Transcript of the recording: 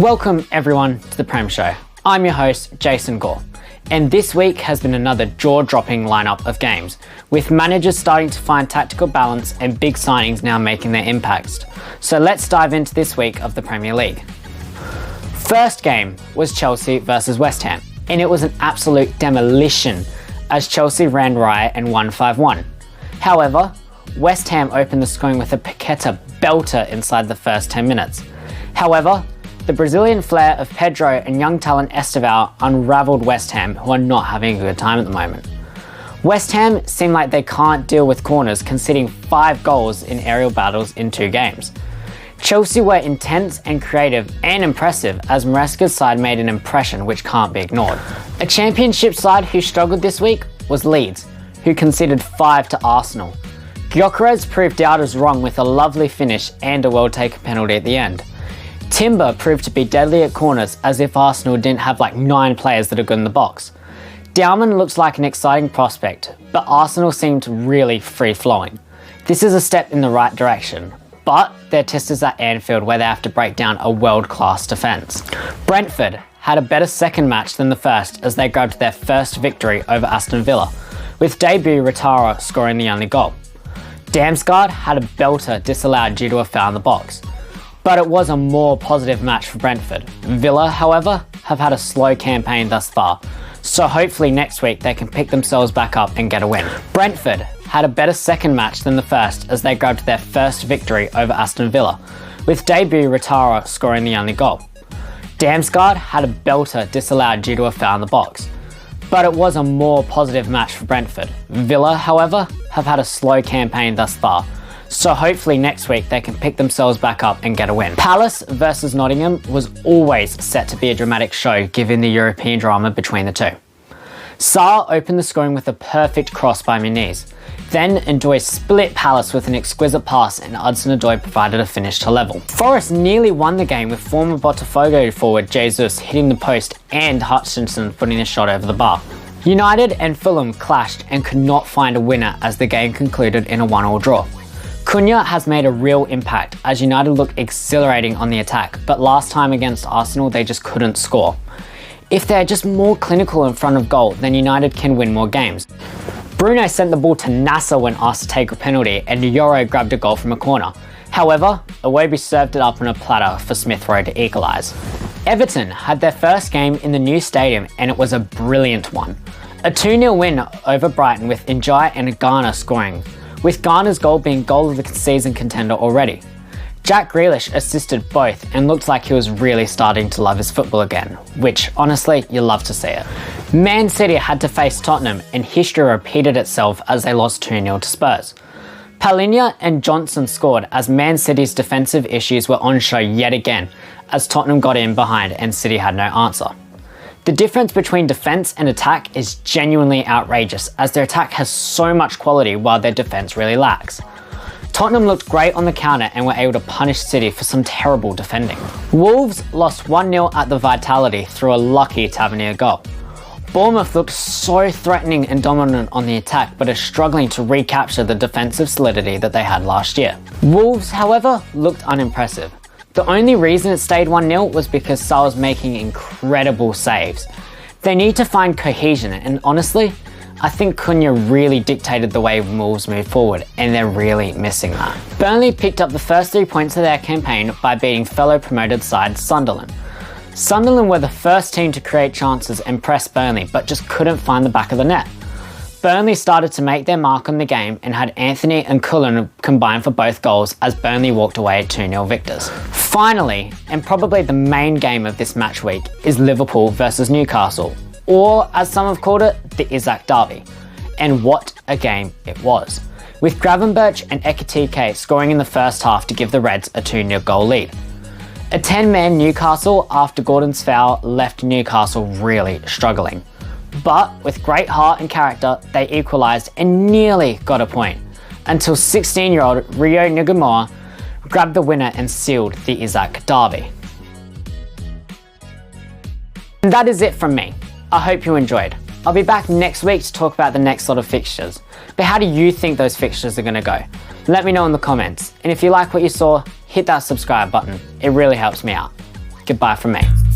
Welcome everyone to the Prem Show. I'm your host, Jason Gore, and this week has been another jaw-dropping lineup of games, with managers starting to find tactical balance and big signings now making their impacts. So let's dive into this week of the Premier League. First game was Chelsea versus West Ham, and it was an absolute demolition as Chelsea ran riot and won 5-1. However, West Ham opened the scoring with a Paqueta belter inside the first 10 minutes. However, the Brazilian flair of Pedro and young talent Estevao unravelled West Ham, who are not having a good time at the moment. West Ham seem like they can't deal with corners, conceding 5 goals in aerial battles in 2 games. Chelsea were intense and creative and impressive as Maresca's side made an impression which can't be ignored. A championship side who struggled this week was Leeds, who conceded 5 to Arsenal. Gyökeres proved doubters wrong with a lovely finish and a well-taken penalty at the end. Timber proved to be deadly at corners, as if Arsenal didn't have like 9 players that are good in the box. Dowman looks like an exciting prospect, but Arsenal seemed really free-flowing. This is a step in the right direction, but their test is at Anfield where they have to break down a world-class defence. Brentford had a better second match than the first as they grabbed their first victory over Aston Villa, with debut Ratara scoring the only goal. Damsgaard had a belter disallowed due to a foul in the box, but it was a more positive match for Brentford. Villa, however, have had a slow campaign thus far, so hopefully next week they can pick themselves back up and get a win. Brentford had a better second match than the first as they grabbed their first victory over Aston Villa, with debut Ratara scoring the only goal. Damsgaard had a belter disallowed due to a foul in the box, but it was a more positive match for Brentford. Villa, however, have had a slow campaign thus far, so hopefully next week they can pick themselves back up and get a win. Palace versus Nottingham was always set to be a dramatic show given the European drama between the two. Sarr opened the scoring with a perfect cross by Muniz. Then N'Doye split Palace with an exquisite pass and Hudson-Odoi provided a finish to level. Forest nearly won the game with former Botafogo forward Jesus hitting the post and Hutchinson putting a shot over the bar. United and Fulham clashed and could not find a winner as the game concluded in a 1-1 draw. Cunha has made a real impact as United look exhilarating on the attack, but last time against Arsenal they just couldn't score. If they're just more clinical in front of goal, then United can win more games. Bruno sent the ball to Nasser when asked to take a penalty and Yoro grabbed a goal from a corner. However, Iwobi served it up on a platter for Smith Rowe to equalise. Everton had their first game in the new stadium and it was a brilliant one. A 2-0 win over Brighton with Njai and Garner scoring, with Garner's goal being goal of the season contender already. Jack Grealish assisted both and looked like he was really starting to love his football again, which honestly, you love to see it. Man City had to face Tottenham and history repeated itself as they lost 2-0 to Spurs. Palhinha and Johnson scored as Man City's defensive issues were on show yet again as Tottenham got in behind and City had no answer. The difference between defence and attack is genuinely outrageous as their attack has so much quality while their defence really lacks. Tottenham looked great on the counter and were able to punish City for some terrible defending. Wolves lost 1-0 at the Vitality through a lucky Tavernier goal. Bournemouth looked so threatening and dominant on the attack but are struggling to recapture the defensive solidity that they had last year. Wolves, however, looked unimpressive. The only reason it stayed 1-0 was because Salah was making incredible saves. They need to find cohesion and honestly, I think Cunha really dictated the way Wolves moved forward and they're really missing that. Burnley picked up the first 3 points of their campaign by beating fellow promoted side Sunderland. Sunderland were the first team to create chances and press Burnley but just couldn't find the back of the net. Burnley started to make their mark on the game and had Anthony and Cullen combine for both goals as Burnley walked away 2-0 victors. Finally, and probably the main game of this match week, is Liverpool versus Newcastle, or as some have called it, the Isaac Derby. And what a game it was, with Gravenberch and Ekitike scoring in the first half to give the Reds a 2-0 goal lead. A 10-man Newcastle after Gordon's foul left Newcastle really struggling. But with great heart and character, they equalised and nearly got a point, until 16-year-old Rio Nugumura grabbed the winner and sealed the Isaac Derby. And that is it from me. I hope you enjoyed. I'll be back next week to talk about the next lot of fixtures. But how do you think those fixtures are going to go? Let me know in the comments. And if you like what you saw, hit that subscribe button. It really helps me out. goodbye from me.